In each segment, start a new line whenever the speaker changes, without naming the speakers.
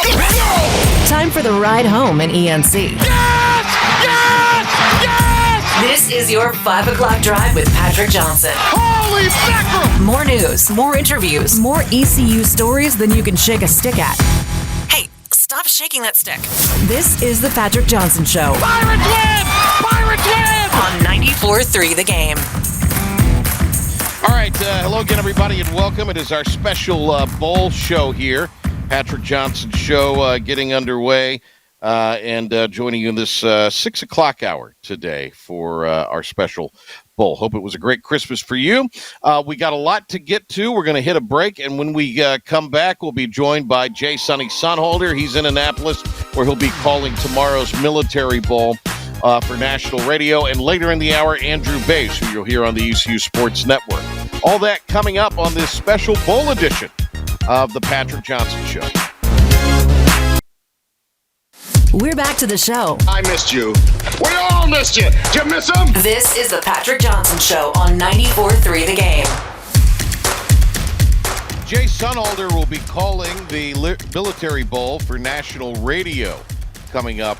Time for the ride home in ENC.
Yes! Yes! Yes!
This is your 5 o'clock drive with Patrick Johnson.
Holy mackerel!
More news, more interviews, more ECU stories than you can shake a stick at. Hey, stop shaking that stick. This is the Patrick Johnson Show.
Pirates win! Pirates win!
On 94.3 The Game.
All right, hello again, everybody, and welcome. It is our special bowl show here. Patrick Johnson Show getting underway and joining you in this 6 o'clock hour today for our special bowl. Hope it was a great Christmas for you. We got a lot to get to. We're going to hit a break, and when we come back, we'll be joined by Jay Sonny Sunholder. He's in Annapolis, where he'll be calling tomorrow's Military Bowl for national radio. And later in the hour, Andrew Bass, who you'll hear on the ECU Sports Network. All that coming up on this special bowl edition of the Patrick Johnson Show.
We're back to the show.
I missed you. We all missed you. Did you miss him?
This is the Patrick Johnson Show on 94.3 The Game.
Jay Sunholder will be calling the Military Bowl for national radio coming up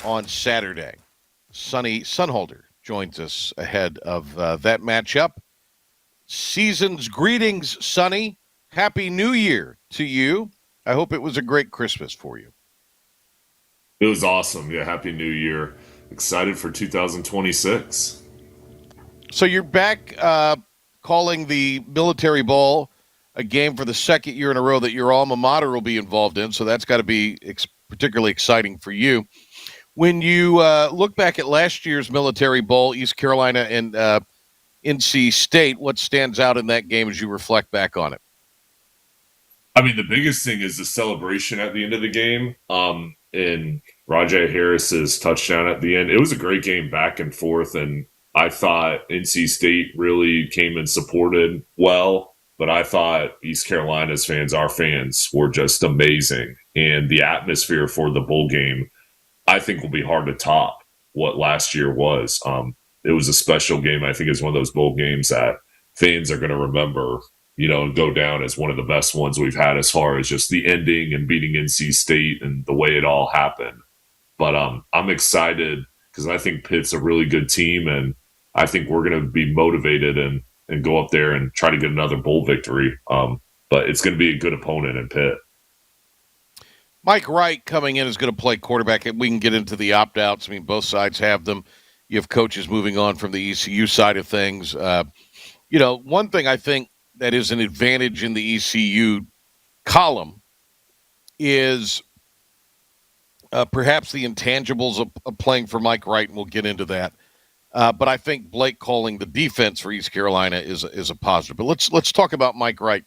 on Saturday. Sonny Sunholder joins us ahead of that matchup. Season's greetings, Sonny. Happy New Year to you. I hope it was a great Christmas for you.
It was awesome. Yeah, Happy New Year. Excited for 2026.
So you're back calling the Military Bowl, a game for the second year in a row that your alma mater will be involved in, so that's got to be particularly exciting for you. When you look back at last year's Military Bowl, East Carolina and NC State, what stands out in that game as you reflect back on it?
I mean, the biggest thing is the celebration at the end of the game. And Rajai Harris's touchdown at the end. It was a great game back and forth, and I thought NC State really came and supported well, but I thought East Carolina's fans, our fans, were just amazing. And the atmosphere for the bowl game, I think, will be hard to top what last year was. It was a special game. I think it's one of those bowl games that fans are going to remember, you know, and go down as one of the best ones we've had as far as just the ending and beating NC State and the way it all happened. But I'm excited because I think Pitt's a really good team, and I think we're going to be motivated and go up there and try to get another bowl victory. But it's going to be a good opponent in Pitt.
Mike Wright coming in is going to play quarterback. We can get into the opt-outs. I mean, both sides have them. You have coaches moving on from the ECU side of things. You know, one thing I think that is an advantage in the ECU column is perhaps the intangibles of playing for Mike Wright, and we'll get into that. But I think Blake calling the defense for East Carolina is a positive. But let's talk about Mike Wright.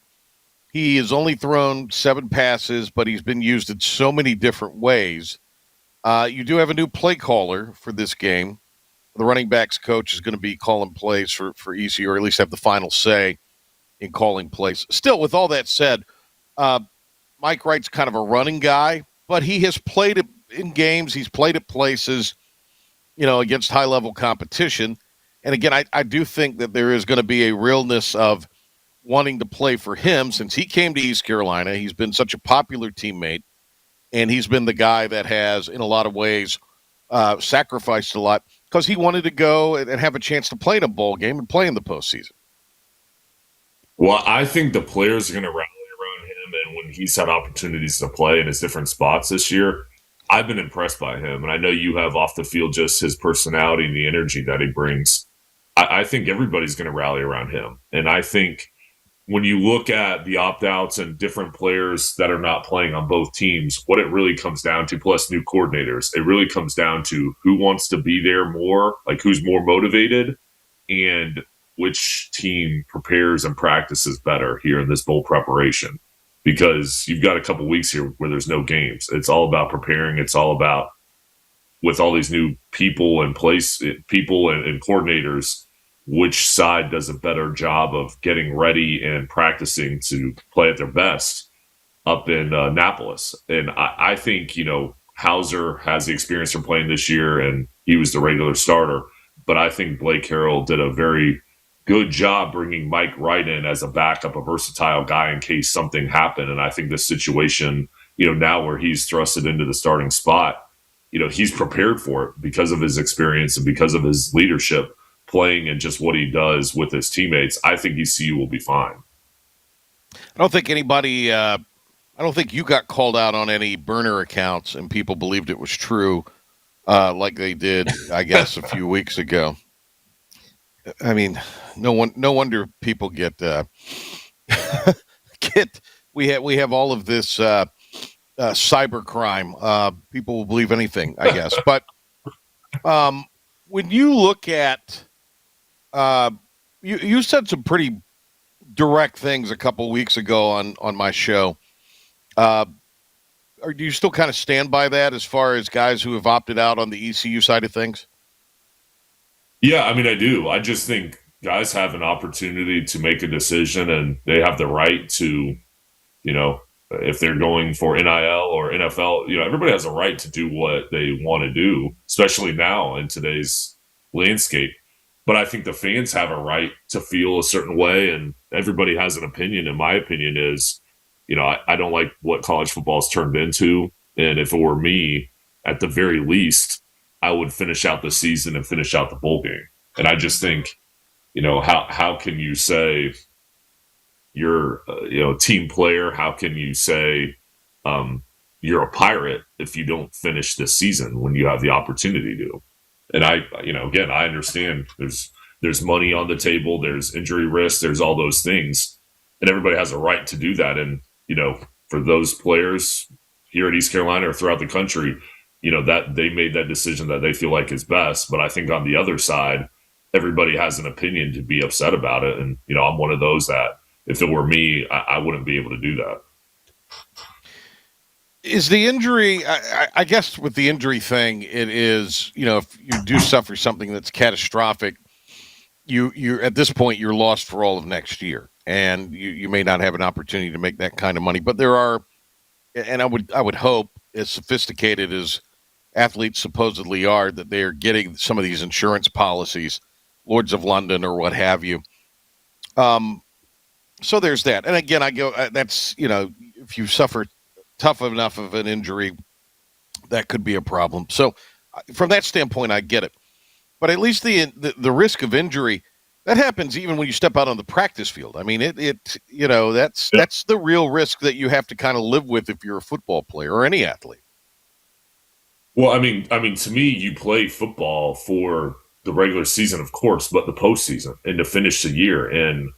He has only thrown 7 passes, but he's been used in so many different ways. You do have a new play caller for this game. The running backs coach is going to be calling plays for ECU, or at least have the final say in calling plays. Still, with all that said, Mike Wright's kind of a running guy, but he has played in games. He's played at places, you know, against high-level competition. And again, I do think that there is going to be a realness of wanting to play for him since he came to East Carolina. He's been such a popular teammate, and he's been the guy that has, in a lot of ways, sacrificed a lot because he wanted to go and have a chance to play in a bowl game and play in the postseason.
Well, I think the players are going to rally around him, and when he's had opportunities to play in his different spots this year, I've been impressed by him. And I know you have off the field just his personality and the energy that he brings. I think everybody's going to rally around him. And I think when you look at the opt-outs and different players that are not playing on both teams, what it really comes down to, plus new coordinators, it really comes down to who wants to be there more, like who's more motivated, and which team prepares and practices better here in this bowl preparation. Because you've got a couple weeks here where there's no games. It's all about preparing. It's all about, with all these new people and coordinators, which side does a better job of getting ready and practicing to play at their best up in Annapolis. And I think, you know, Hauser has the experience from playing this year, and he was the regular starter. But I think Blake Harrell did a very good job bringing Mike Wright in as a backup, a versatile guy in case something happened. And I think this situation now where he's thrusted into the starting spot, he's prepared for it because of his experience and because of his leadership playing and just what he does with his teammates. I think ECU will be fine.
I don't think anybody, I don't think you got called out on any burner accounts and people believed it was true like they did, I guess, a few weeks ago. I mean, no wonder people get we have all of this cyber crime. People will believe anything, I guess. But when you look at you said some pretty direct things a couple of weeks ago on my show. Do you still kind of stand by that as far as guys who have opted out on the ECU side of things?
Yeah, I mean, I do. I just think guys have an opportunity to make a decision, and they have the right to, if they're going for NIL or NFL, everybody has a right to do what they want to do, especially now in today's landscape. But I think the fans have a right to feel a certain way, and everybody has an opinion. And my opinion is, I don't like what college football has turned into. And if it were me, at the very least, I would finish out the season and finish out the bowl game. And I just think, how can you say you're a team player? How can you say you're a Pirate if you don't finish this season when you have the opportunity to? And again, I understand there's money on the table, there's injury risk, there's all those things, and everybody has a right to do that. And for those players here at East Carolina or throughout the country, that they made that decision that they feel like is best. But I think on the other side, everybody has an opinion to be upset about it. And, I'm one of those that if it were me, I wouldn't be able to do that.
Is the injury, I guess with the injury thing, it is, if you do suffer something that's catastrophic, you at this point, you're lost for all of next year. And you may not have an opportunity to make that kind of money. But there are, and I would hope, as sophisticated as athletes supposedly are, that they're getting some of these insurance policies, Lords of London or what have you. So there's that. And again, that's, if you suffer tough enough of an injury, that could be a problem. So from that standpoint, I get it. But at least the risk of injury, that happens even when you step out on the practice field. I mean, that's the real risk that you have to kind of live with if you're a football player or any athlete.
Well, I mean, to me, you play football for the regular season, of course, but the postseason and to finish the year. And,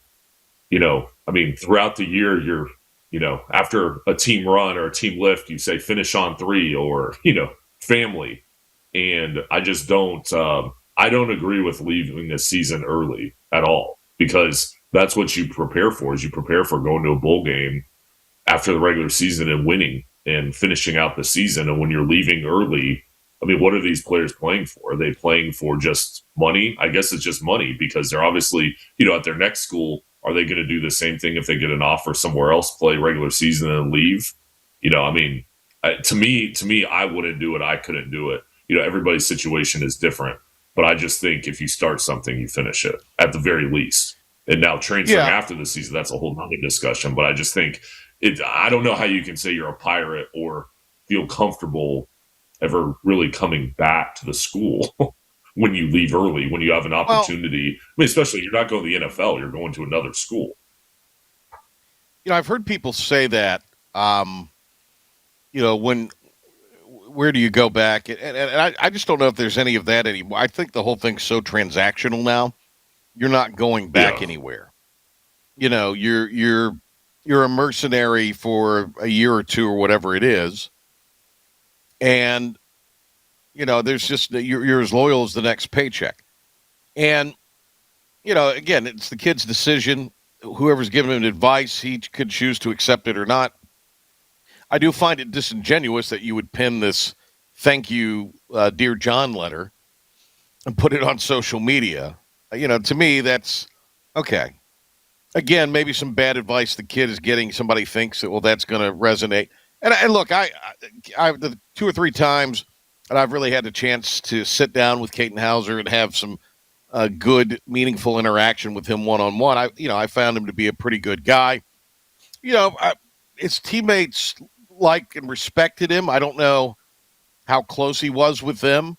throughout the year, you're, after a team run or a team lift, you say finish on 3 or, family. And I just don't, I don't agree with leaving the season early at all, because that's what you prepare for, is you prepare for going to a bowl game after the regular season and winning and finishing out the season. And when you're leaving early, what are these players playing for? Are they playing for just money? I guess it's just money, because they're obviously, at their next school, are they going to do the same thing if they get an offer somewhere else, play regular season and leave? To me, I wouldn't do it. I couldn't do it. Everybody's situation is different. But I just think if you start something, you finish it at the very least. And now transferring after the season, that's a whole nother discussion. But I just think I don't know how you can say you're a Pirate or feel comfortable ever really coming back to the school when you leave early, when you have an opportunity. Especially you're not going to the NFL, you're going to another school.
I've heard people say that, where do you go back? And I just don't know if there's any of that anymore. I think the whole thing's so transactional now. You're not going back anywhere. You're a mercenary for a year or two or whatever it is. And, there's just, you're as loyal as the next paycheck. And, again, it's the kid's decision. Whoever's giving him advice, he could choose to accept it or not. I do find it disingenuous that you would pin this thank you, Dear John letter and put it on social media. To me, that's okay. Again, maybe some bad advice the kid is getting. Somebody thinks that, that's going to resonate. And look, I the 2 or 3 times that I've really had the chance to sit down with Caton Hauser and have some good, meaningful interaction with him one-on-one, I found him to be a pretty good guy. His teammates liked and respected him. I don't know how close he was with them,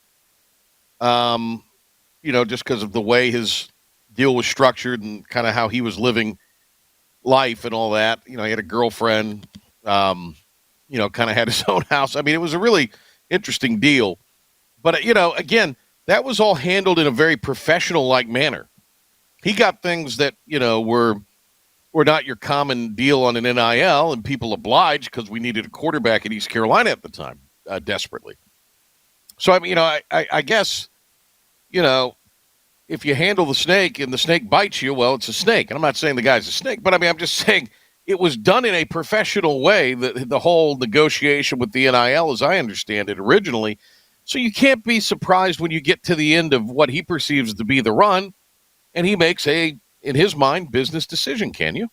just because of the way his deal was structured and kind of how he was living life and all that. He had a girlfriend, kind of had his own house. I mean, it was a really interesting deal. But, again, that was all handled in a very professional-like manner. He got things that, were not your common deal on an NIL, and people obliged because we needed a quarterback in East Carolina at the time, desperately. So, I guess, if you handle the snake and the snake bites you, well, it's a snake. And I'm not saying the guy's a snake, but I'm just saying it was done in a professional way, the whole negotiation with the NIL, as I understand it originally. So you can't be surprised when you get to the end of what he perceives to be the run, and he makes in his mind, business decision, can you?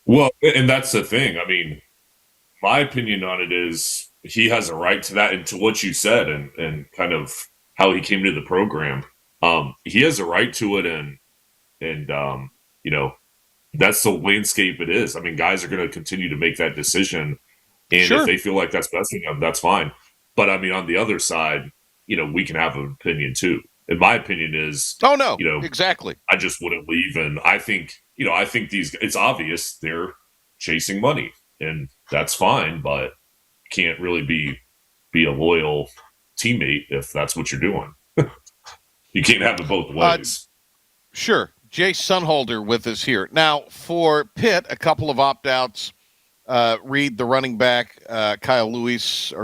Well, and that's the thing. I mean, my opinion on it is he has a right to that, and to what you said and kind of how he came to the program. He has a right to it, and that's the landscape it is. I mean, guys are going to continue to make that decision, and
Sure.
if they feel like that's best for them, that's fine. But I mean, on the other side, we can have an opinion too. And my opinion is,
oh no, exactly.
I just wouldn't leave, and I think it's obvious they're chasing money, and that's fine, but can't really be a loyal teammate if that's what you're doing. You can't have it both ways.
Sure. Jay Sunholder with us here. Now, for Pitt, a couple of opt-outs. Reed, the running back, Kyle Lewis, the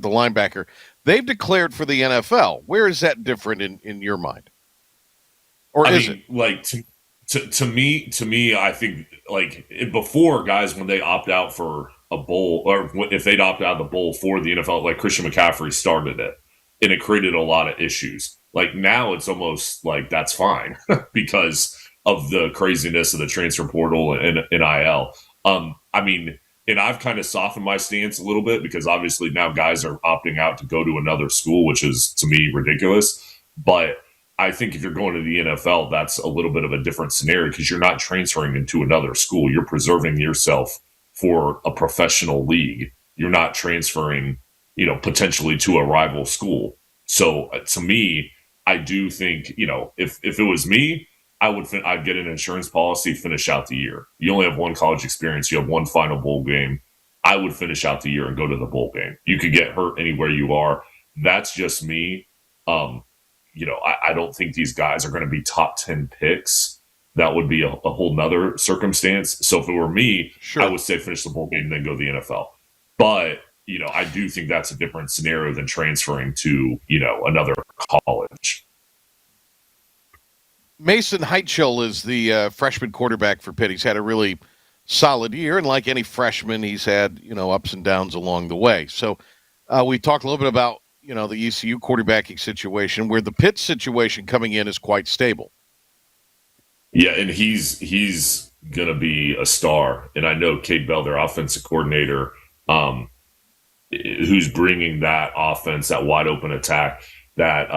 linebacker. They've declared for the NFL. Where is that different in your mind? Or is it?
Like, to me, I think, like, before, guys, when they opt out for a bowl, or if they'd opt out of the bowl for the NFL, like Christian McCaffrey started it, and it created a lot of issues. Like, now it's almost like that's fine because of the craziness of the transfer portal and NIL. And I've kind of softened my stance a little bit because obviously now guys are opting out to go to another school, which is, to me, ridiculous. But I think if you're going to the NFL, that's a little bit of a different scenario because you're not transferring into another school. You're preserving yourself for a professional league. You're not transferring, potentially to a rival school. So to me, I do think, if it was me, I'd get an insurance policy, finish out the year. You only have one college experience. You have one final bowl game. I would finish out the year and go to the bowl game. You could get hurt anywhere you are. That's just me. I don't think these guys are going to be top 10 picks. That would be a whole nother circumstance. So if it were me,
sure,
I would say finish the bowl game and then go to the NFL. But, I do think that's a different scenario than transferring to, another college.
Mason Heitchell is the freshman quarterback for Pitt. He's had a really solid year, and like any freshman, he's had ups and downs along the way. So we talked a little bit about the ECU quarterbacking situation, where the Pitt situation coming in is quite stable.
Yeah, and he's gonna be a star. And I know Cade Bell, their offensive coordinator, who's bringing that offense, that wide open attack that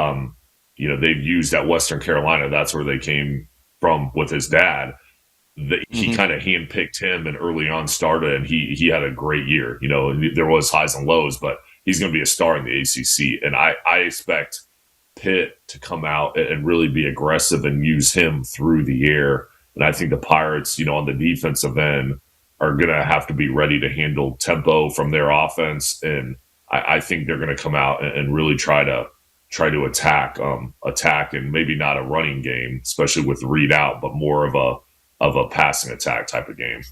they've used at Western Carolina. That's where they came from with his dad. He kind of handpicked him and early on started, and he had a great year. There was highs and lows, but he's going to be a star in the ACC. And I expect Pitt to come out and really be aggressive and use him through the air. And I think the Pirates, on the defensive end, are going to have to be ready to handle tempo from their offense. And I think they're going to come out and really try to attack and maybe not a running game, especially with Reed out, but more of a passing attack type of game.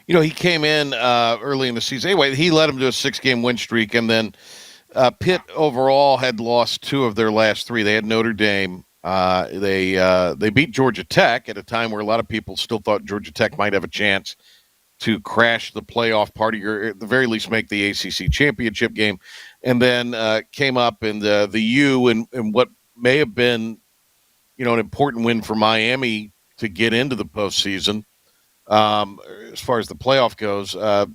He came in early in the season. Anyway, he led them to a 6-game win streak, and then Pitt overall had lost 2 of their last 3. They had Notre Dame. They beat Georgia Tech at a time where a lot of people still thought Georgia Tech might have a chance to crash the playoff party, or at the very least make the ACC championship game, and then came up in the U and what may have been, an important win for Miami to get into the postseason. As far as the playoff goes,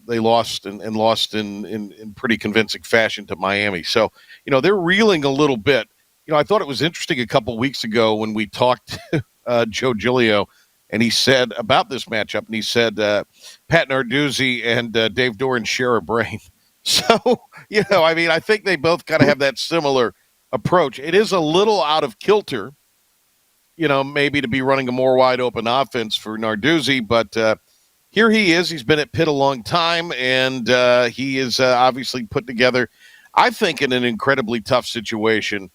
they lost and lost in pretty convincing fashion to Miami. So, they're reeling a little bit. I thought it was interesting a couple weeks ago when we talked to Joe Giglio and he said about this matchup, and he said Pat Narduzzi and Dave Doran share a brain. So, I mean, I think they both kind of have that similar approach. It is a little out of kilter, maybe to be running a more wide open offense for Narduzzi, but here he is. He's been at Pitt a long time, and he is obviously put together, I think, in an incredibly tough situation.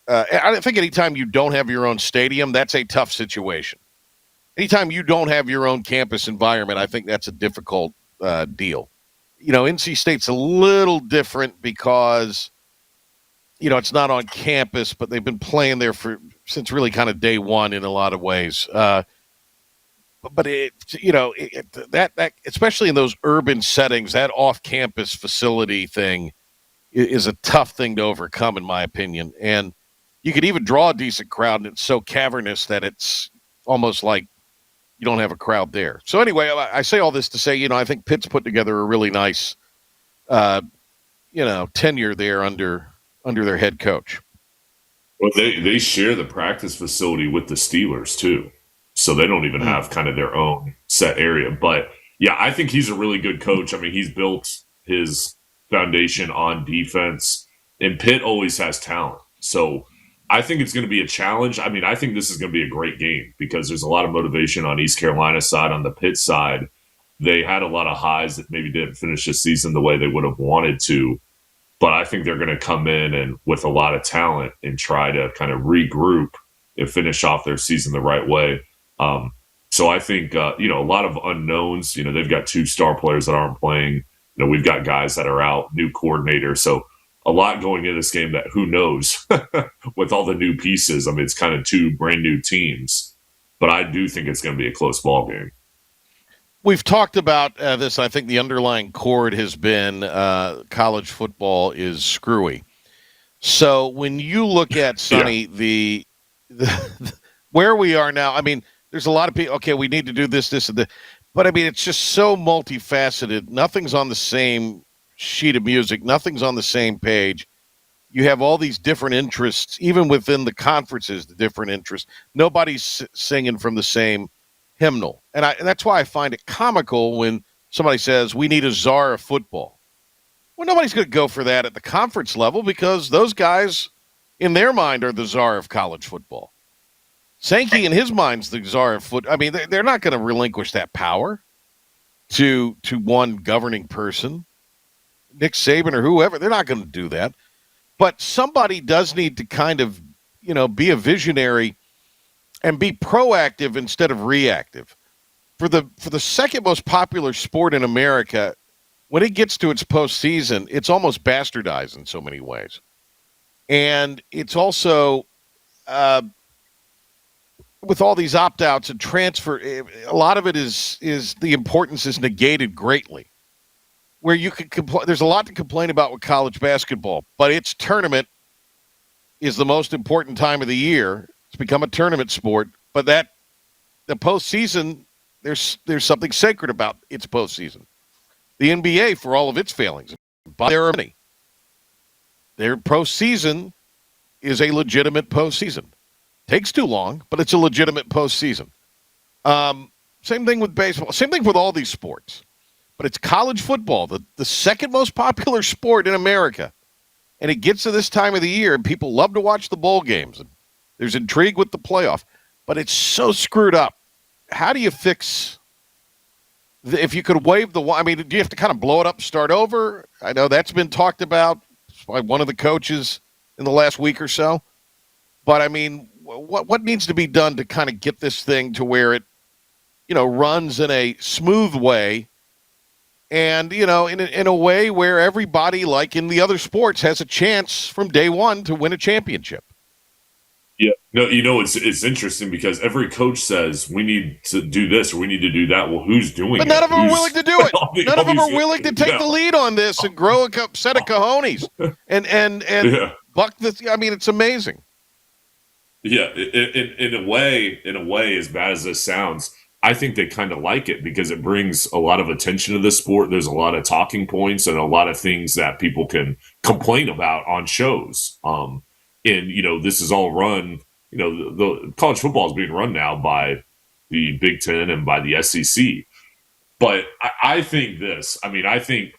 I think anytime you don't have your own stadium, that's a tough situation. Anytime you don't have your own campus environment, I think that's a difficult deal. NC State's a little different because, it's not on campus, but they've been playing there since really kind of day one in a lot of ways. But that especially in those urban settings, that off-campus facility thing is a tough thing to overcome, in my opinion. And you could even draw a decent crowd, and it's so cavernous that it's almost like you don't have a crowd there. So anyway, I say all this to say, I think Pitt's put together a really nice, tenure there under their head coach.
Well, they share the practice facility with the Steelers too, so they don't even have kind of their own set area. But yeah, I think he's a really good coach. I mean, he's built his foundation on defense, and Pitt always has talent. So I think it's going to be a challenge. I mean, I think this is going to be a great game because there's a lot of motivation on East Carolina's side. On the Pitt side, they had a lot of highs that maybe didn't finish the season the way they would have wanted to. But I think they're going to come in and with a lot of talent and try to kind of regroup and finish off their season the right way. So I think, a lot of unknowns. They've got 2 star players that aren't playing. We've got guys that are out, new coordinator. So a lot going into this game that who knows with all the new pieces. I mean, it's kind of 2 brand new teams, but I do think it's going to be a close ball game.
We've talked about this. I think the underlying chord has been college football is screwy. So when you look at, Sonny, the where we are now, I mean, there's a lot of people, okay, we need to do this, and that. But, I mean, it's just so multifaceted. Nothing's on the same sheet of music. Nothing's on the same page. You have all these different interests, even within the conferences, the different interests. Nobody's singing from the same hymnal. And that's why I find it comical when somebody says, we need a czar of football. Well, nobody's going to go for that at the conference level because those guys, in their mind, are the czar of college football. Sankey, in his mind's the czar of foot. I mean, they're not going to relinquish that power to one governing person, Nick Saban or whoever. They're not going to do that. But somebody does need to kind of, be a visionary and be proactive instead of reactive. For the second most popular sport in America, when it gets to its postseason, it's almost bastardized in so many ways. And it's also with all these opt-outs and transfer, a lot of it is the importance is negated greatly. Where you could complain, there's a lot to complain about with college basketball, but its tournament is the most important time of the year. It's become a tournament sport, but the postseason, there's something sacred about its postseason. The NBA, for all of its failings, but there are many. Their postseason is a legitimate postseason. Takes too long, but it's a legitimate postseason. Same thing with baseball. Same thing with all these sports. But it's college football, the second most popular sport in America. And it gets to this time of the year, and people love to watch the bowl games. And there's intrigue with the playoff. But it's so screwed up. How do you fix if you could wave the – I mean, do you have to kind of blow it up, start over? I know that's been talked about by one of the coaches in the last week or so. But, I mean, what needs to be done to kind of get this thing to where it, runs in a smooth way and, in a way where everybody, like in the other sports, has a chance from day one to win a championship?
Yeah. No, it's interesting because every coach says we need to do this or we need to do that. Well, who's doing it?
But none of them are willing to do it. None of them are willing to take the lead on this and grow a set of cojones and buck this. I mean, it's amazing.
Yeah, in a way, as bad as this sounds, I think they kind of like it because it brings a lot of attention to the sport. There's a lot of talking points and a lot of things that people can complain about on shows. And, this is all run, the college football is being run now by the Big Ten and by the SEC. But I think this. I mean, I think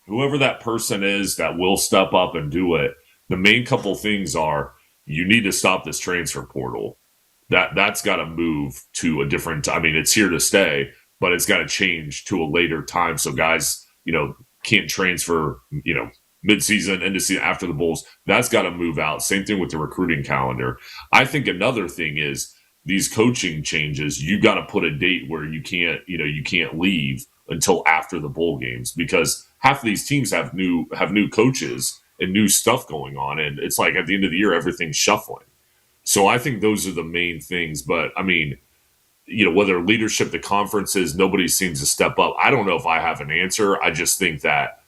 whoever that person is that will step up and do it, the main couple things are you need to stop this transfer portal. That's got to move to a different. I mean, it's here to stay, but it's got to change to a later time so guys, can't transfer, mid-season, end of season, after the Bulls. That's got to move out. Same thing with the recruiting calendar. I think another thing is these coaching changes. You got to put a date where you can't leave until after the bowl games, because half of these teams have new coaches and new stuff going on, and it's like at the end of the year everything's shuffling. So I think those are the main things. But I mean, whether leadership, the conferences, nobody seems to step up. I don't know if I have an answer. I just think that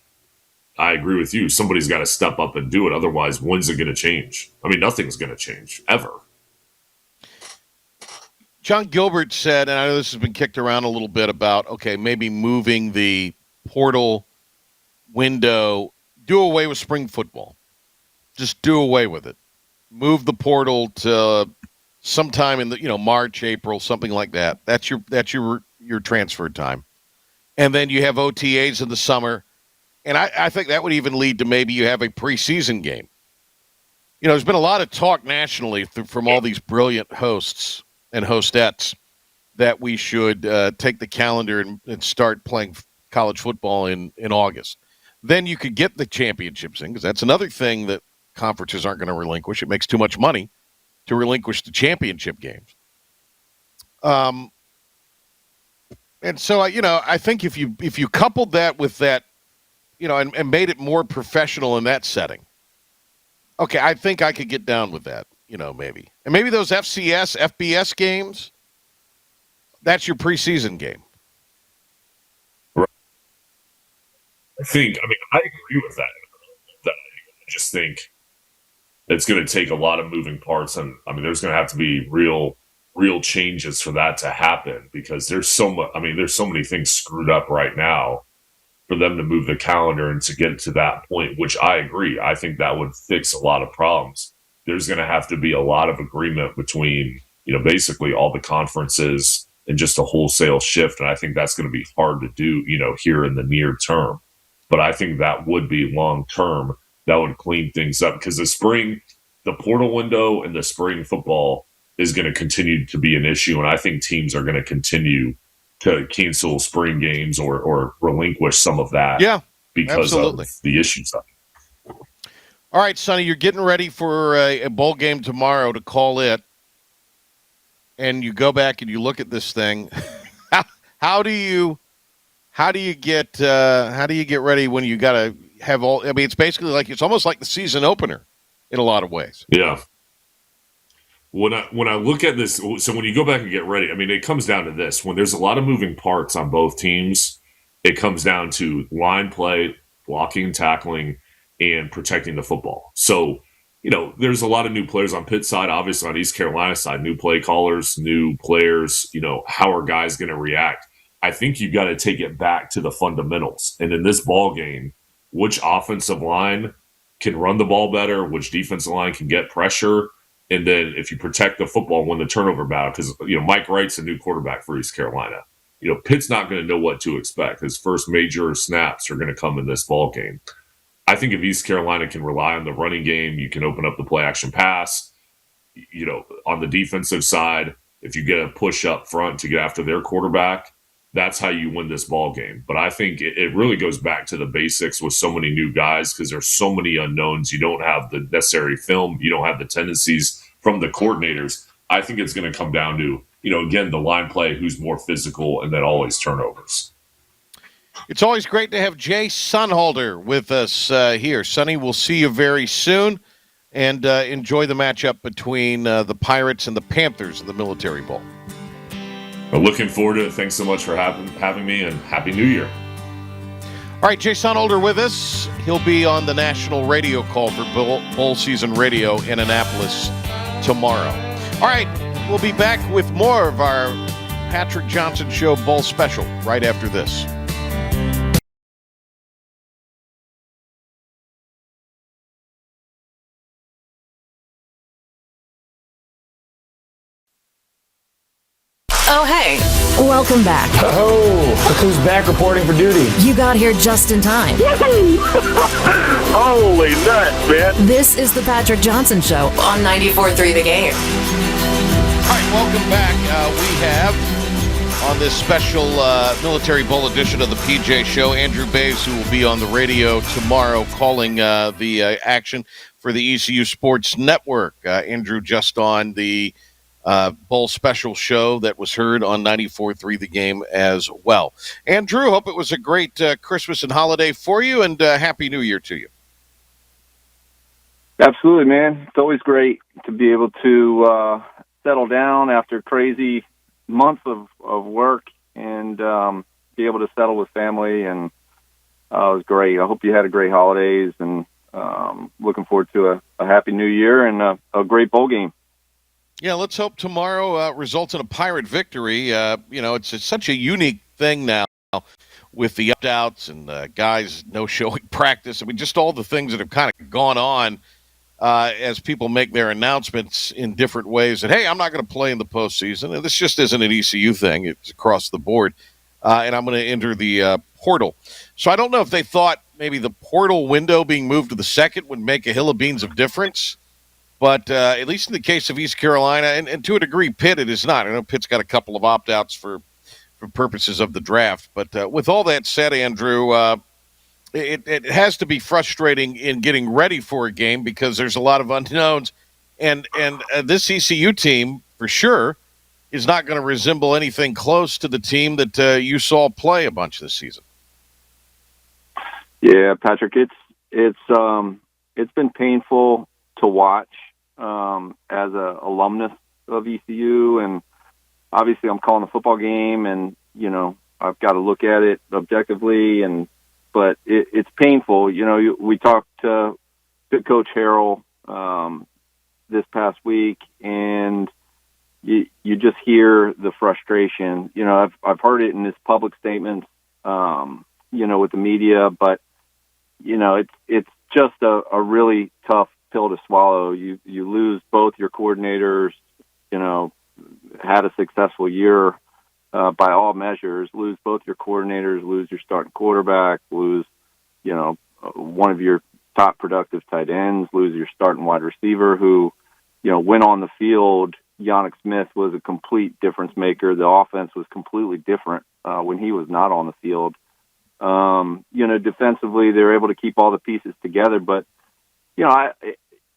I agree with you. Somebody's got to step up and do it. Otherwise, when's it going to change? I mean, nothing's going to change ever.
John Gilbert said, and I know this has been kicked around a little bit about, okay, maybe moving the portal window, do away with spring football. Just do away with it. Move the portal to sometime in the March, April, something like that. That's your transfer time, and then you have OTAs in the summer, and I think that would even lead to maybe you have a preseason game. There's been a lot of talk nationally from all these brilliant hosts and hostettes that we should take the calendar and start playing college football in August. Then you could get the championships in, because that's another thing that conferences aren't going to relinquish. It makes too much money to relinquish the championship games. And so, I think if you coupled that with that, and made it more professional in that setting, okay, I think I could get down with that, maybe. And maybe those FBS games, that's your preseason game.
Right. I agree with that. I just think it's going to take a lot of moving parts, and I mean, there's going to have to be real changes for that to happen, because there's so much. I mean, there's so many things screwed up right now for them to move the calendar and to get to that point. Which I agree. I think that would fix a lot of problems. There's going to have to be a lot of agreement between basically all the conferences and just a wholesale shift, and I think that's going to be hard to do here in the near term. But I think that would be long term. That would clean things up, because the portal window and the spring football is going to continue to be an issue. And I think teams are going to continue to cancel spring games or relinquish some of that because of the issues.
All right, Sonny, you're getting ready for a bowl game tomorrow to call it. And you go back and you look at this thing. How do you get ready when you got to have all? I mean, it's basically it's almost like the season opener in a lot of ways.
Yeah. When I look at this, so when you go back and get ready, I mean, it comes down to this: when there's a lot of moving parts on both teams, it comes down to line play, blocking, tackling, and protecting the football. So, there's a lot of new players on Pitt's side, obviously on East Carolina side, new play callers, new players. How are guys going to react? I think you got to take it back to the fundamentals. And in this ball game, which offensive line can run the ball better, which defensive line can get pressure, and then if you protect the football, win the turnover battle. Because Mike Wright's a new quarterback for East Carolina. Pitt's not going to know what to expect. His first major snaps are going to come in this ball game. I think if East Carolina can rely on the running game, you can open up the play action pass. On the defensive side, if you get a push up front to get after their quarterback, that's how you win this ball game. But I think it really goes back to the basics with so many new guys, because there's so many unknowns. You don't have the necessary film. You don't have the tendencies from the coordinators. I think it's going to come down to, again, the line play, who's more physical, and then always turnovers.
It's always great to have Jay Sunholder with us here. Sonny, we'll see you very soon, and enjoy the matchup between the Pirates and the Panthers in the Military Bowl.
I'm looking forward to it. Thanks so much for having me, and Happy New Year.
All right, Jay Sunholder with us. He'll be on the national radio call for bowl season radio in Annapolis tomorrow. All right, we'll be back with more of our Patrick Johnson Show Bowl Special right after this.
Welcome back.
Oh, look who's back reporting for duty.
You got here just in time.
Holy nuts, man.
This is the Patrick Johnson Show on 94.3 The Game.
All right, welcome back. We have on this special Military Bowl edition of the PJ Show, Andrew Bays, who will be on the radio tomorrow calling the action for the ECU Sports Network. Andrew just on the Bowl special show that was heard on 94.3 The Game as well. Andrew, hope it was a great Christmas and holiday for you, and Happy New Year to you.
Absolutely, man. It's always great to be able to settle down after crazy months of work and be able to settle with family, and it was great. I hope you had a great holidays, and looking forward to a happy new year and a great bowl game.
Yeah, let's hope tomorrow results in a Pirate victory. It's such a unique thing now with the opt-outs and guys no showing practice. I mean, just all the things that have kind of gone on as people make their announcements in different ways that, hey, I'm not going to play in the postseason. And this just isn't an ECU thing. It's across the board. And I'm going to enter the portal. So I don't know if they thought maybe the portal window being moved to the second would make a hill of beans of difference. But at least in the case of East Carolina, and to a degree, Pitt, it is not. I know Pitt's got a couple of opt-outs for purposes of the draft. But with all that said, Andrew, it has to be frustrating in getting ready for a game because there's a lot of unknowns. And this ECU team, for sure, is not going to resemble anything close to the team that you saw play a bunch this season.
Yeah, Patrick, it's been painful to watch as a alumnus of ECU, and obviously I'm calling the football game, and I've got to look at it objectively, but it's painful. We talked to Coach Harrell this past week, and you just hear the frustration. I've heard it in his public statements, with the media, but it's just a really tough pill to swallow. You lose both your coordinators, had a successful year by all measures, lose both your coordinators, lose your starting quarterback, lose, one of your top productive tight ends, lose your starting wide receiver who, went on the field. Yannick Smith was a complete difference maker. The offense was completely different when he was not on the field. Defensively, they were able to keep all the pieces together, but,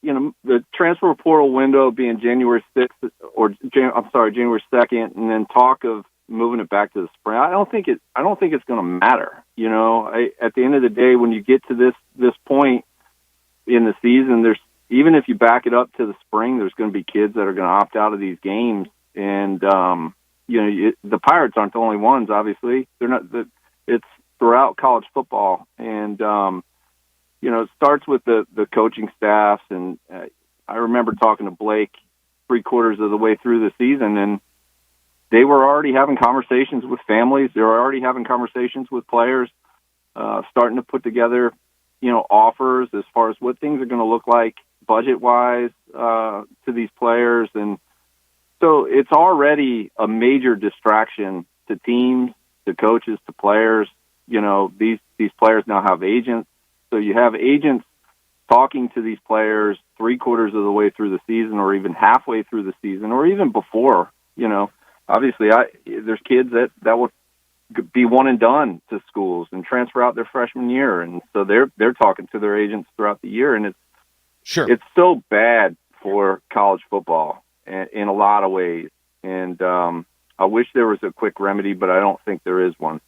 the transfer portal window being January 6th January 2nd, and then talk of moving it back to the spring. I don't think it's going to matter. At the end of the day, when you get to this point in the season, even if you back it up to the spring, there's going to be kids that are going to opt out of these games, and the Pirates aren't the only ones. Obviously, they're not. It's throughout college football, and it starts with the coaching staffs. And I remember talking to Blake 3/4 of the way through the season, and they were already having conversations with families. They were already having conversations with players, starting to put together, offers as far as what things are going to look like budget-wise to these players. And so it's already a major distraction to teams, to coaches, to players. These players now have agents. So you have agents talking to these players 3/4 of the way through the season, or even halfway through the season, or even before. Obviously, there's kids that will be one and done to schools and transfer out their freshman year, and so they're talking to their agents throughout the year, and it's so bad for college football in a lot of ways. And I wish there was a quick remedy, but I don't think there is one.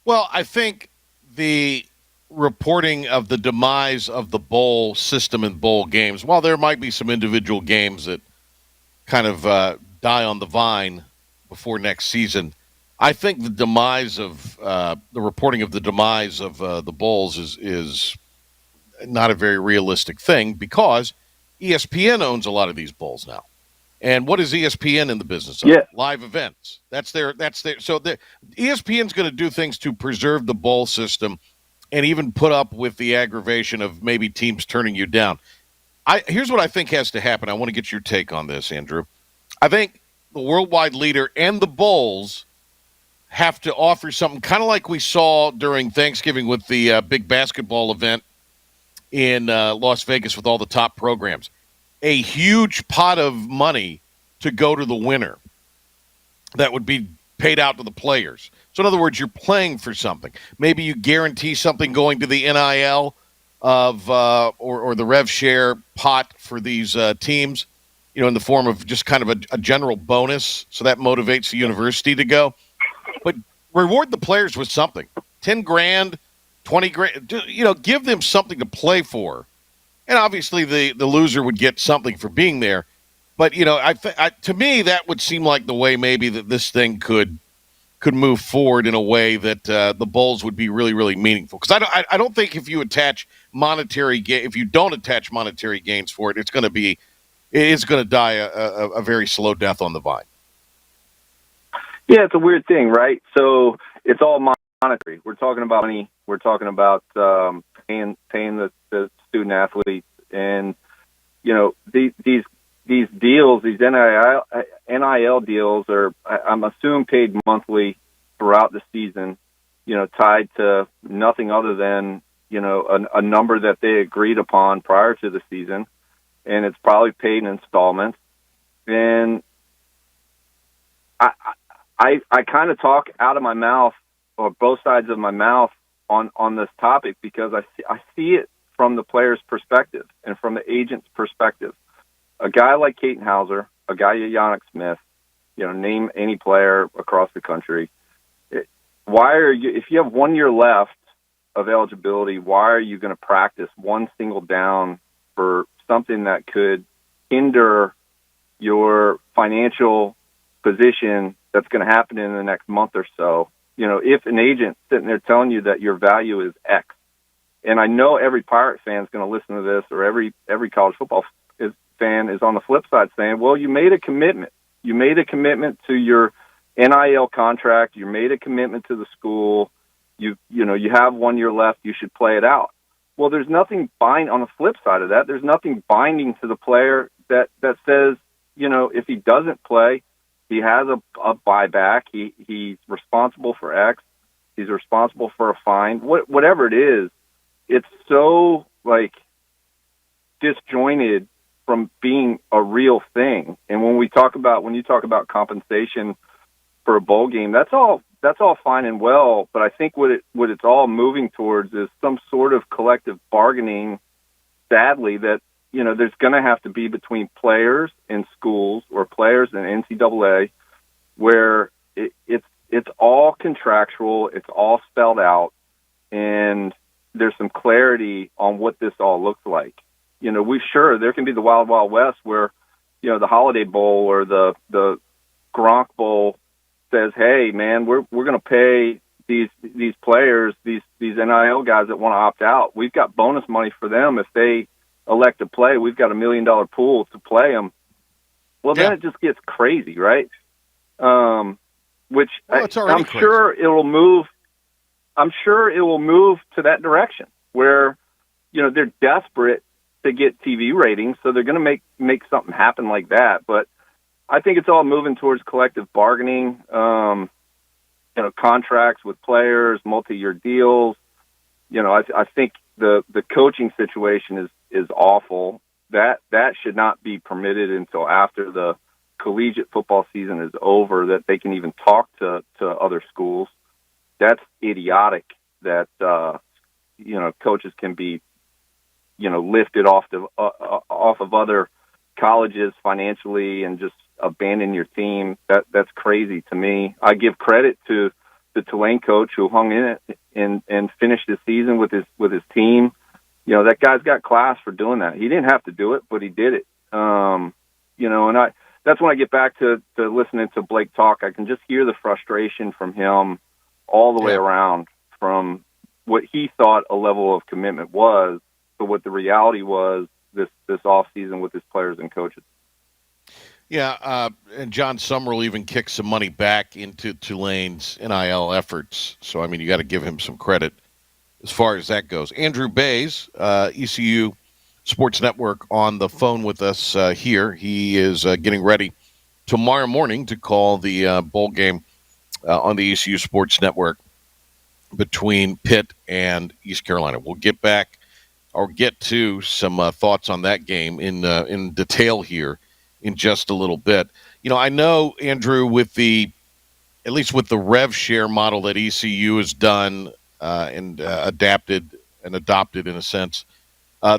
Well, I think the reporting of the demise of the bowl system and bowl games, while there might be some individual games that kind of die on the vine before next season, I think the demise of the reporting of the demise of the bowls is not a very realistic thing, because ESPN owns a lot of these bowls now. And what is ESPN in the business of?
Yeah.
Live events. That's their. So ESPN's going to do things to preserve the bowl system, and even put up with the aggravation of maybe teams turning you down. Here's what I think has to happen. I want to get your take on this, Andrew. I think the worldwide leader and the bowls have to offer something kind of like we saw during Thanksgiving with the big basketball event in Las Vegas with all the top programs. A huge pot of money to go to the winner that would be paid out to the players. So in other words, you're playing for something. Maybe you guarantee something going to the NIL of or the rev share pot for these teams, in the form of just kind of a general bonus. So that motivates the university to go. But reward the players with something. 10 grand, 20 grand, give them something to play for. And obviously the loser would get something for being there. But, to me, that would seem like the way maybe that this thing could move forward in a way that the bowls would be really, really meaningful. Because I don't think if you attach if you don't attach monetary gains for it, it's going to die a very slow death on the vine.
Yeah, it's a weird thing, right? So it's all monetary. We're talking about money. We're talking about paying the student athletes, and these deals, these NIL deals are, I'm assuming, paid monthly throughout the season. Tied to nothing other than a number that they agreed upon prior to the season, and it's probably paid in installments. And I kind of talk out of my mouth, or both sides of my mouth, on this topic, because I see it from the player's perspective and from the agent's perspective. A guy like Caton Hauser, a guy like Yannick Smith, name any player across the country. If you have 1 year left of eligibility, why are you going to practice one single down for something that could hinder your financial position that's going to happen in the next month or so? If an agent sitting there telling you that your value is X, and I know every Pirate fan is going to listen to this, or every college football fan is on the flip side saying, well, you made a commitment. You made a commitment to your NIL contract. You made a commitment to the school. You have 1 year left. You should play it out. Well, there's nothing on the flip side of that. There's nothing binding to the player that says, if he doesn't play, he has a buyback. He's responsible for X. He's responsible for a fine. Whatever it is, it's so disjointed from being a real thing. And when you talk about compensation for a bowl game, that's all fine and well. But I think what it's all moving towards is some sort of collective bargaining, sadly, that there's going to have to be between players and schools, or players and NCAA, where it's all contractual, it's all spelled out, and there's some clarity on what this all looks like. There can be the Wild Wild West where, the Holiday Bowl or the Gronk Bowl says, hey, man, we're going to pay these players, these NIL guys that want to opt out. We've got bonus money for them if they elect to play. We've got $1 million pool to play them. Well, then it just gets crazy, right? I'm sure it will move. I'm sure it will move to that direction where, they're desperate to get TV ratings, so they're going to make something happen like that. But I think it's all moving towards collective bargaining, contracts with players, multi-year deals. I think the coaching situation is awful. That should not be permitted until after the collegiate football season is over, that they can even talk to other schools. That's idiotic that, coaches can be, lifted off of other colleges financially and just abandon your team. That's crazy to me. I give credit to the Tulane coach who hung in it and finished the season with his team. That guy's got class for doing that. He didn't have to do it, but he did it. That's when I get back to listening to Blake talk. I can just hear the frustration from him all the way around, from what he thought a level of commitment was to what the reality was this off season with his players and coaches.
Yeah, and John Summerall even kicked some money back into Tulane's NIL efforts. So, you got to give him some credit as far as that goes. Andrew Bays, ECU Sports Network, on the phone with us here. He is getting ready tomorrow morning to call the bowl game on the ECU Sports Network between Pitt and East Carolina. We'll get back or get to some thoughts on that game in detail here in just a little bit. I know, Andrew, at least with the rev share model that ECU has done and adapted and adopted in a sense,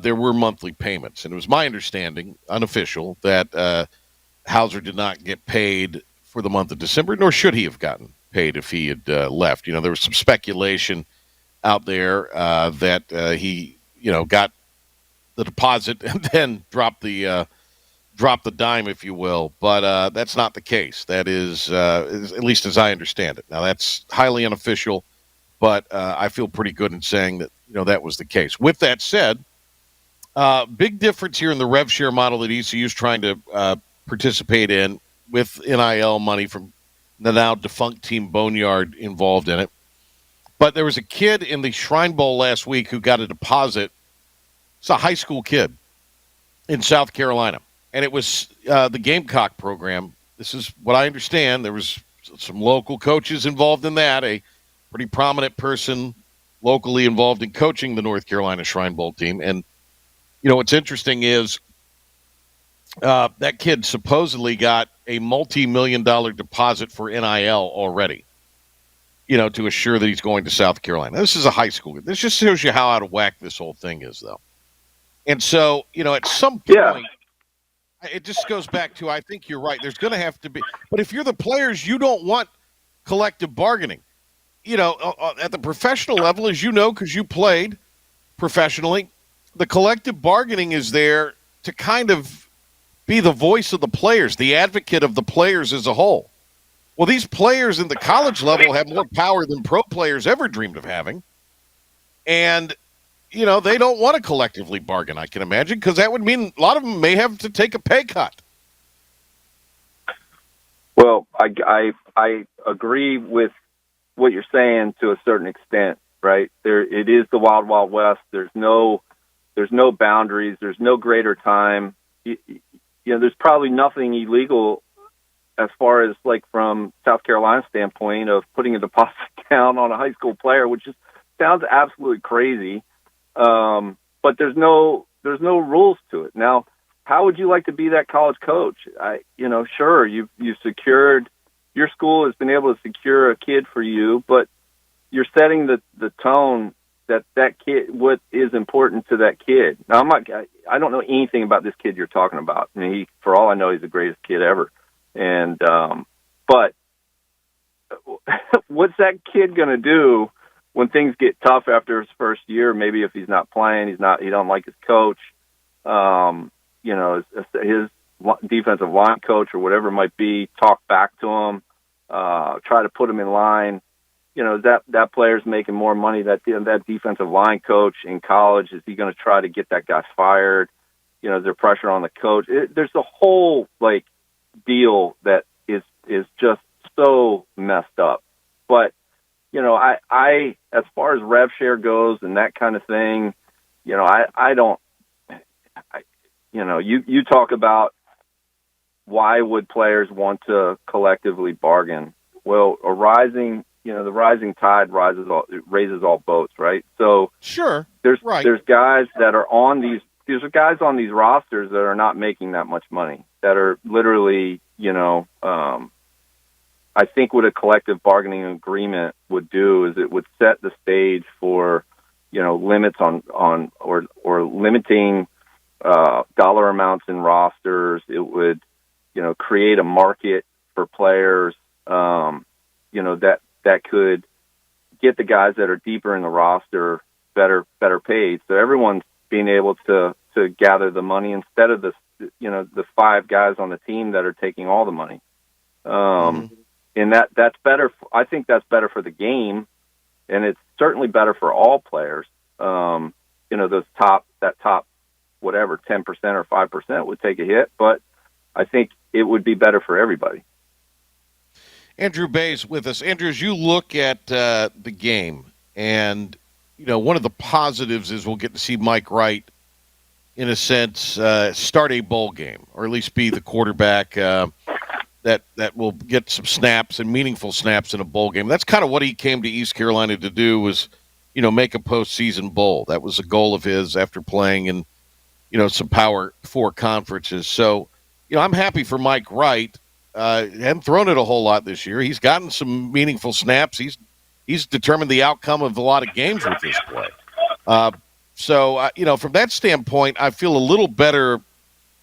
there were monthly payments. And it was my understanding, unofficial, that Hauser did not get paid for the month of December, nor should he have gotten paid if he had left. There was some speculation out there that he, got the deposit and then dropped the dime, if you will. But that's not the case. That is at least as I understand it. Now, that's highly unofficial, but I feel pretty good in saying that, that was the case. With that said, big difference here in the rev share model that ECU is trying to participate in with NIL money from the now defunct team Boneyard involved in it. But there was a kid in the Shrine Bowl last week who got a deposit. It's a high school kid in South Carolina. And it was the Gamecock program. This is what I understand. There was some local coaches involved in that, a pretty prominent person locally involved in coaching the North Carolina Shrine Bowl team. And, what's interesting is that kid supposedly got a multi-million-dollar deposit for NIL already, to assure that he's going to South Carolina. This is a high school. This just shows you how out of whack this whole thing is, though. And so, at some point, it just goes back to, I think you're right. There's going to have to be. But if you're the players, you don't want collective bargaining. At the professional level, as you know, because you played professionally, the collective bargaining is there to kind of be the voice of the players, the advocate of the players as a whole. Well, these players in the college level have more power than pro players ever dreamed of having. And, they don't want to collectively bargain, I can imagine, because that would mean a lot of them may have to take a pay cut.
Well, I agree with what you're saying to a certain extent, right? It is the wild, wild west. There's no boundaries. There's no greater time. There's probably nothing illegal as far as like from South Carolina's standpoint of putting a deposit down on a high school player, which just sounds absolutely crazy. But there's no rules to it. Now, how would you like to be that college coach? Sure, you've secured, your school has been able to secure a kid for you, but you're setting the tone that kid, what is important to that kid. Now, I don't know anything about this kid you're talking about. I mean, for all I know, he's the greatest kid ever. And, but what's that kid going to do when things get tough after his first year? Maybe if he's not playing, he don't like his coach, his defensive line coach or whatever it might be, talk back to him, try to put him in line. That player's making more money. That defensive line coach in college, is he going to try to get that guy fired? Is there pressure on the coach? There's a whole deal that is just so messed up. But I as far as rev share goes and that kind of thing, I don't. You talk about why would players want to collectively bargain? Well, the rising tide raises all boats, right? So
sure,
there's guys that are on these guys on these rosters that are not making that much money, that are literally, I think what a collective bargaining agreement would do is it would set the stage for, limits on or limiting dollar amounts in rosters. It would, create a market for players, that could get the guys that are deeper in the roster better paid. So everyone's being able to gather the money instead of the five guys on the team that are taking all the money. And that's better. I think that's better for the game, and it's certainly better for all players. Those top whatever 10% or 5% would take a hit, but I think it would be better for everybody.
Andrew Bay's with us. Andrew, as you look at the game, and one of the positives is we'll get to see Mike Wright, in a sense, start a bowl game, or at least be the quarterback. that will get some snaps and meaningful snaps in a bowl game. That's kind of what he came to East Carolina to do, was, make a postseason bowl. That was a goal of his after playing in, some Power 4 conferences. So, I'm happy for Mike Wright. Hadn't thrown it a whole lot this year. He's gotten some meaningful snaps. He's determined the outcome of a lot of games with his play. So, from that standpoint, I feel a little better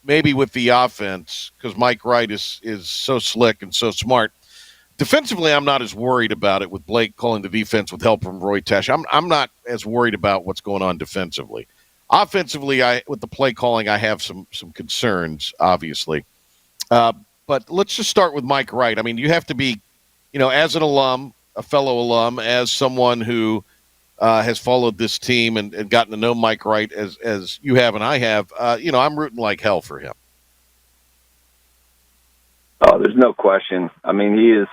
maybe with the offense, because Mike Wright is so slick and so smart. Defensively, I'm not as worried about it with Blake calling the defense with help from Roy Tesh. I'm not as worried about what's going on defensively. Offensively, with the play calling, I have some concerns, obviously. But let's just start with Mike Wright. I mean, you have to be, as an alum, a fellow alum, as someone who has followed this team and gotten to know Mike Wright as you have and I have, I'm rooting like hell for him.
Oh, there's no question. I mean, he is.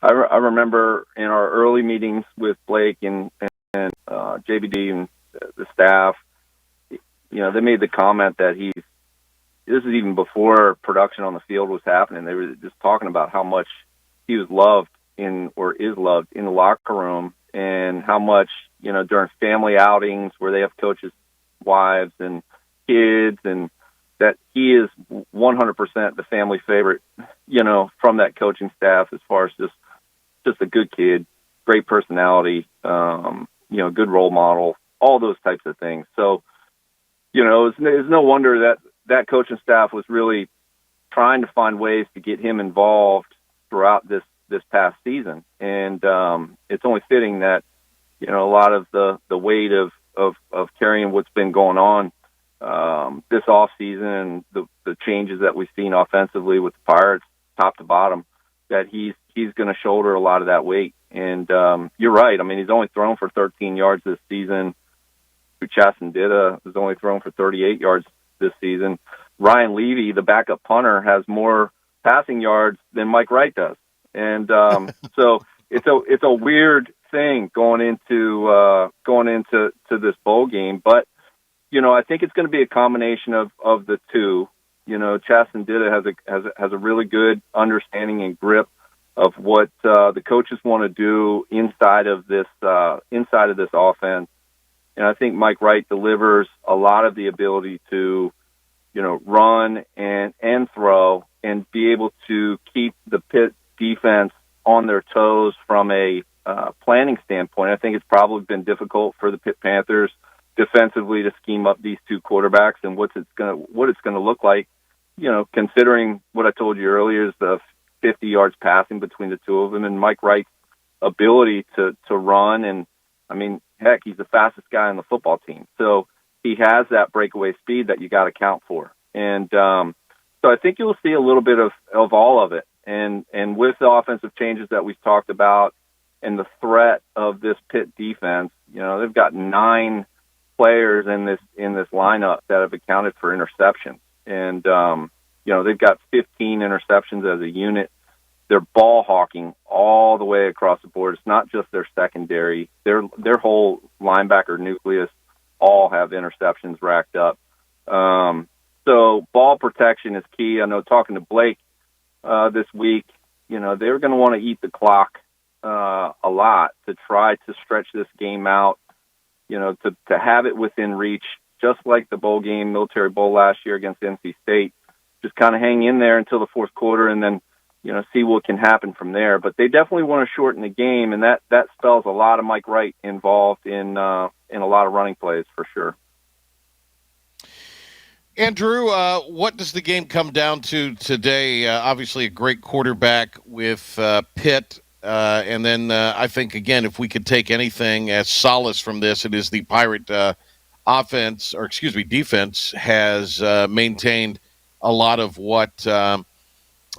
I remember in our early meetings with Blake and JBD and the staff, they made the comment that this is even before production on the field was happening. They were just talking about how much he was loved is loved in the locker room, and how much, during family outings where they have coaches' wives and kids, and that he is 100% the family favorite, from that coaching staff, as far as just a good kid, great personality, good role model, all those types of things. So, it's no wonder that coaching staff was really trying to find ways to get him involved throughout this past season. And it's only fitting that, a lot of the weight of carrying what's been going on this offseason and the changes that we've seen offensively with the Pirates, top to bottom, that he's going to shoulder a lot of that weight. And you're right. I mean, he's only thrown for 13 yards this season. Chasson-Ditta has only thrown for 38 yards this season. Ryan Levy, the backup punter, has more passing yards than Mike Wright does. And so it's a weird thing going into this bowl game. But, I think it's going to be a combination of the two. Chasson-Ditta has a really good understanding and grip of what the coaches want to do inside of this offense. And I think Mike Wright delivers a lot of the ability to, run and throw and be able to keep the Pitt defense on their toes from a planning standpoint. I think it's probably been difficult for the Pitt Panthers defensively to scheme up these two quarterbacks and what it's going to look like. Considering what I told you earlier is the 50 yards passing between the two of them, and Mike Wright's ability to run. And I mean, heck, he's the fastest guy on the football team. So he has that breakaway speed that you got to count for. And so I think you'll see a little bit of all of it. And with the offensive changes that we've talked about and the threat of this Pitt defense, they've got 9 players in this lineup that have accounted for interceptions. And, they've got 15 interceptions as a unit. They're ball hawking all the way across the board. It's not just their secondary. Their whole linebacker nucleus all have interceptions racked up. So ball protection is key. I know talking to Blake this week, they're going to want to eat the clock a lot to try to stretch this game out, to have it within reach, just like the bowl game, Military Bowl last year against NC State. Just kind of hang in there until the fourth quarter and then, see what can happen from there. But they definitely want to shorten the game, and that spells a lot of Mike Wright involved in a lot of running plays for sure.
Andrew, what does the game come down to today? Obviously a great quarterback with Pitt. And then I think, again, if we could take anything as solace from this, it is the Pirate defense has maintained a lot of what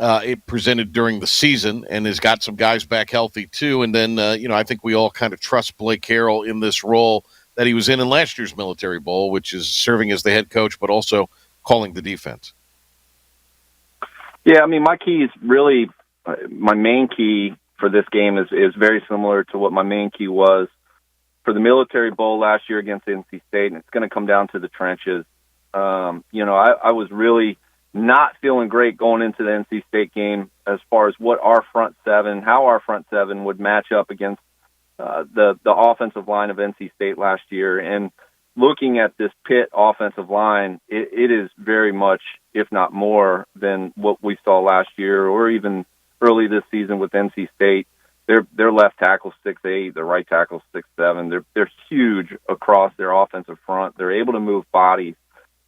it presented during the season and has got some guys back healthy too. And then, I think we all kind of trust Blake Harrell in this role that he was in last year's Military Bowl, which is serving as the head coach, but also calling the defense.
Yeah, I mean, my main key for this game is very similar to what my main key was for the Military Bowl last year against NC State, and it's going to come down to the trenches. I was really not feeling great going into the NC State game as far as what how our front seven would match up against the offensive line of NC State last year. And looking at this Pitt offensive line, it is very much, if not more, than what we saw last year or even early this season with NC State. Their left tackle's 6'8", their right tackle's 6'7". They're huge across their offensive front. They're able to move bodies.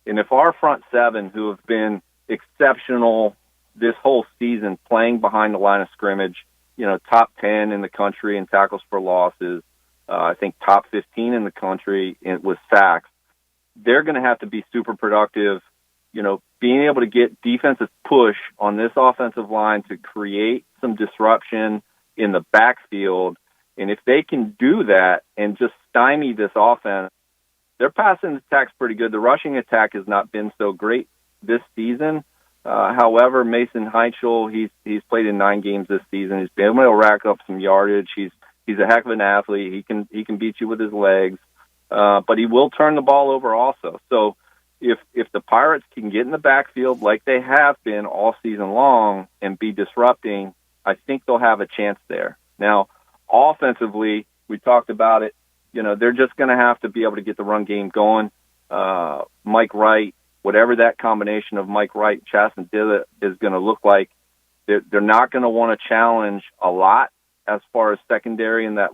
And if our front seven, who have been exceptional this whole season, playing behind the line of scrimmage, top 10 in the country in tackles for losses, I think top 15 in the country with sacks, they're going to have to be super productive, being able to get defensive push on this offensive line to create some disruption in the backfield. And if they can do that and just stymie this offense, their passing attack's pretty good. The rushing attack has not been so great this season. However, Mason Heichel, he's played in 9 games this season. He's been able to rack up some yardage. He's a heck of an athlete. He can beat you with his legs, but he will turn the ball over also. So if the Pirates can get in the backfield like they have been all season long and be disrupting, I think they'll have a chance there. Now, offensively, we talked about it. They're just going to have to be able to get the run game going. Mike Wright, whatever that combination of Mike Wright, Chasson-Dillett is going to look like, they're not going to want to challenge a lot as far as secondary and the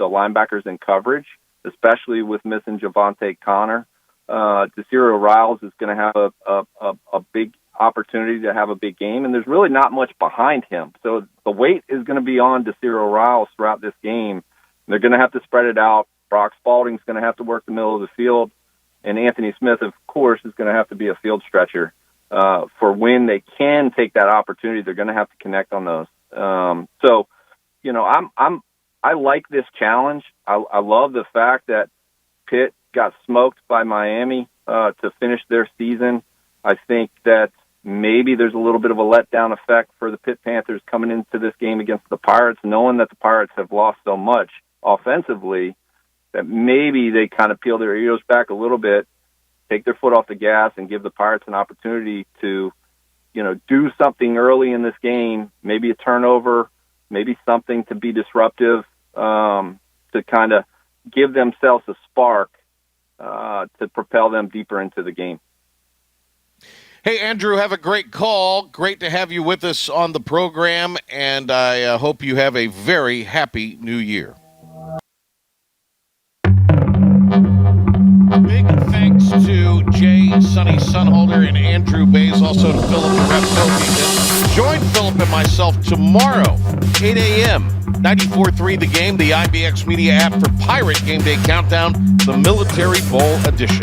linebackers in coverage, especially with missing Javante Connor. Desiree Riles is going to have a big opportunity to have a big game, and there's really not much behind him. So the weight is going to be on Desiree Riles throughout this game. They're going to have to spread it out. Brock Spalding's going to have to work the middle of the field, and Anthony Smith, of course, is going to have to be a field stretcher. For when they can take that opportunity, they're going to have to connect on those. I like this challenge. I love the fact that Pitt got smoked by Miami to finish their season. I think that maybe there's a little bit of a letdown effect for the Pitt Panthers coming into this game against the Pirates, knowing that the Pirates have lost so much offensively that maybe they kind of peel their ears back a little bit, take their foot off the gas, and give the Pirates an opportunity to, do something early in this game, maybe a turnover, maybe something to be disruptive, to kind of give themselves a spark to propel them deeper into the game.
Hey, Andrew, have a great call. Great to have you with us on the program, and I hope you have a very happy new year. Big thanks to Jay, Sonny Sunholder, and Andrew Bays, also to Philip and Rep Philby. Join Philip and myself tomorrow, 8 a.m., 94.3 The Game, the IBX Media app for Pirate Game Day Countdown, the Military Bowl edition.